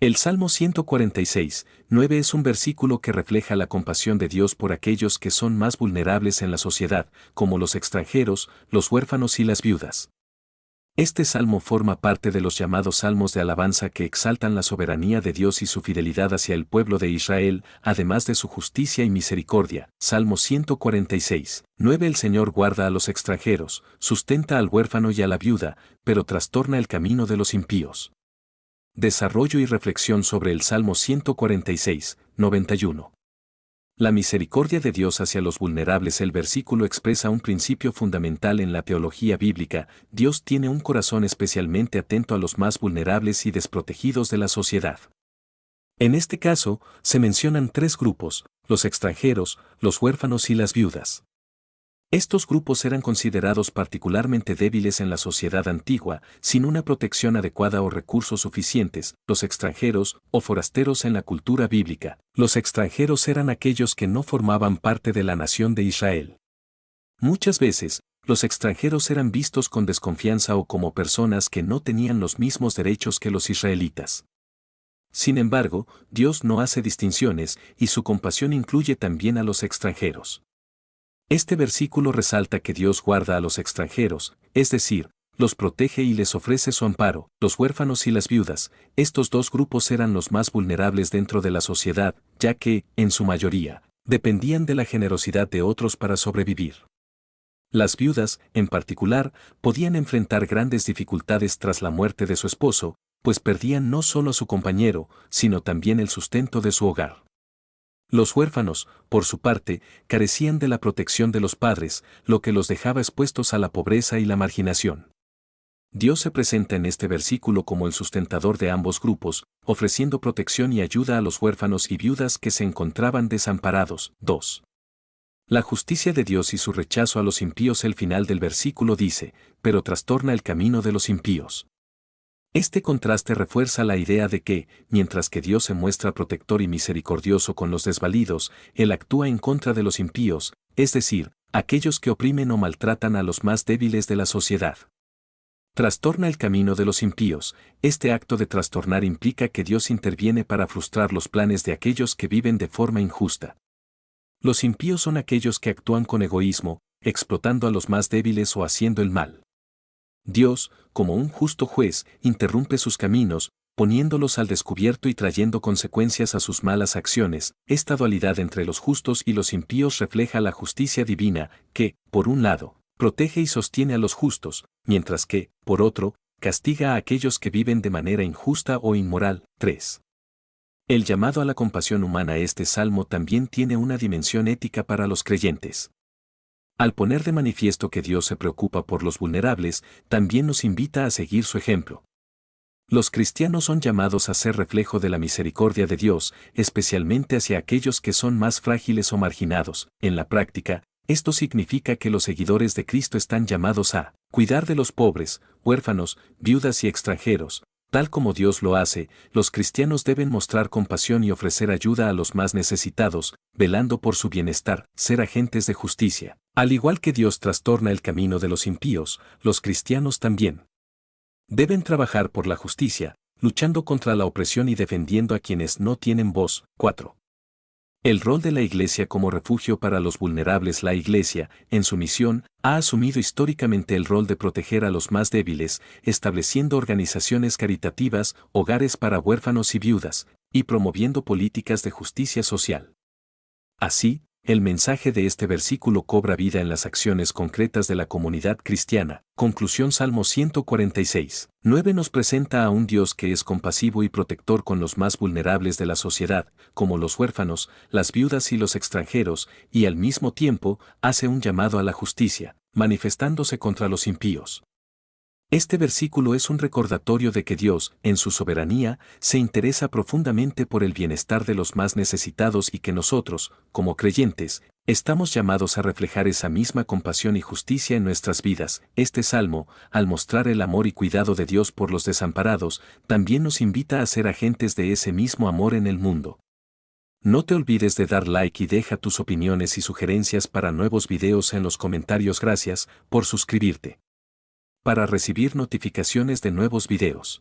El Salmo 146, 9 es un versículo que refleja la compasión de Dios por aquellos que son más vulnerables en la sociedad, como los extranjeros, los huérfanos y las viudas. Este salmo forma parte de los llamados salmos de alabanza que exaltan la soberanía de Dios y su fidelidad hacia el pueblo de Israel, además de su justicia y misericordia. Salmo 146, 9 El Señor guarda a los extranjeros, sustenta al huérfano y a la viuda, pero trastorna el camino de los impíos. Desarrollo y reflexión sobre el Salmo 146, 91. La misericordia de Dios hacia los vulnerables. El versículo expresa un principio fundamental en la teología bíblica. Dios tiene un corazón especialmente atento a los más vulnerables y desprotegidos de la sociedad. En este caso, se mencionan tres grupos: los extranjeros, los huérfanos y las viudas. Estos grupos eran considerados particularmente débiles en la sociedad antigua, sin una protección adecuada o recursos suficientes. Los extranjeros, o forasteros en la cultura bíblica. Los extranjeros eran aquellos que no formaban parte de la nación de Israel. Muchas veces, los extranjeros eran vistos con desconfianza o como personas que no tenían los mismos derechos que los israelitas. Sin embargo, Dios no hace distinciones, y su compasión incluye también a los extranjeros. Este versículo resalta que Dios guarda a los extranjeros, es decir, los protege y les ofrece su amparo. Los huérfanos y las viudas, estos dos grupos eran los más vulnerables dentro de la sociedad, ya que, en su mayoría, dependían de la generosidad de otros para sobrevivir. Las viudas, en particular, podían enfrentar grandes dificultades tras la muerte de su esposo, pues perdían no solo a su compañero, sino también el sustento de su hogar. Los huérfanos, por su parte, carecían de la protección de los padres, lo que los dejaba expuestos a la pobreza y la marginación. Dios se presenta en este versículo como el sustentador de ambos grupos, ofreciendo protección y ayuda a los huérfanos y viudas que se encontraban desamparados. 2. La justicia de Dios y su rechazo a los impíos. El final del versículo dice, pero trastorna el camino de los impíos. Este contraste refuerza la idea de que, mientras que Dios se muestra protector y misericordioso con los desvalidos, Él actúa en contra de los impíos, es decir, aquellos que oprimen o maltratan a los más débiles de la sociedad. Trastorna el camino de los impíos. Este acto de trastornar implica que Dios interviene para frustrar los planes de aquellos que viven de forma injusta. Los impíos son aquellos que actúan con egoísmo, explotando a los más débiles o haciendo el mal. Dios, como un justo juez, interrumpe sus caminos, poniéndolos al descubierto y trayendo consecuencias a sus malas acciones. Esta dualidad entre los justos y los impíos refleja la justicia divina, que, por un lado, protege y sostiene a los justos, mientras que, por otro, castiga a aquellos que viven de manera injusta o inmoral. 3. El llamado a la compasión humana. Este salmo también tiene una dimensión ética para los creyentes. Al poner de manifiesto que Dios se preocupa por los vulnerables, también nos invita a seguir su ejemplo. Los cristianos son llamados a ser reflejo de la misericordia de Dios, especialmente hacia aquellos que son más frágiles o marginados. En la práctica, esto significa que los seguidores de Cristo están llamados a cuidar de los pobres, huérfanos, viudas y extranjeros. Tal como Dios lo hace, los cristianos deben mostrar compasión y ofrecer ayuda a los más necesitados, velando por su bienestar, ser agentes de justicia. Al igual que Dios trastorna el camino de los impíos, los cristianos también deben trabajar por la justicia, luchando contra la opresión y defendiendo a quienes no tienen voz. 4. El rol de la Iglesia como refugio para los vulnerables. La Iglesia, en su misión, ha asumido históricamente el rol de proteger a los más débiles, estableciendo organizaciones caritativas, hogares para huérfanos y viudas, y promoviendo políticas de justicia social. Así, el mensaje de este versículo cobra vida en las acciones concretas de la comunidad cristiana. Conclusión. Salmo 146, 9 nos presenta a un Dios que es compasivo y protector con los más vulnerables de la sociedad, como los huérfanos, las viudas y los extranjeros, y al mismo tiempo, hace un llamado a la justicia, manifestándose contra los impíos. Este versículo es un recordatorio de que Dios, en su soberanía, se interesa profundamente por el bienestar de los más necesitados y que nosotros, como creyentes, estamos llamados a reflejar esa misma compasión y justicia en nuestras vidas. Este salmo, al mostrar el amor y cuidado de Dios por los desamparados, también nos invita a ser agentes de ese mismo amor en el mundo. No te olvides de dar like y deja tus opiniones y sugerencias para nuevos videos en los comentarios. Gracias por suscribirte. Para recibir notificaciones de nuevos videos.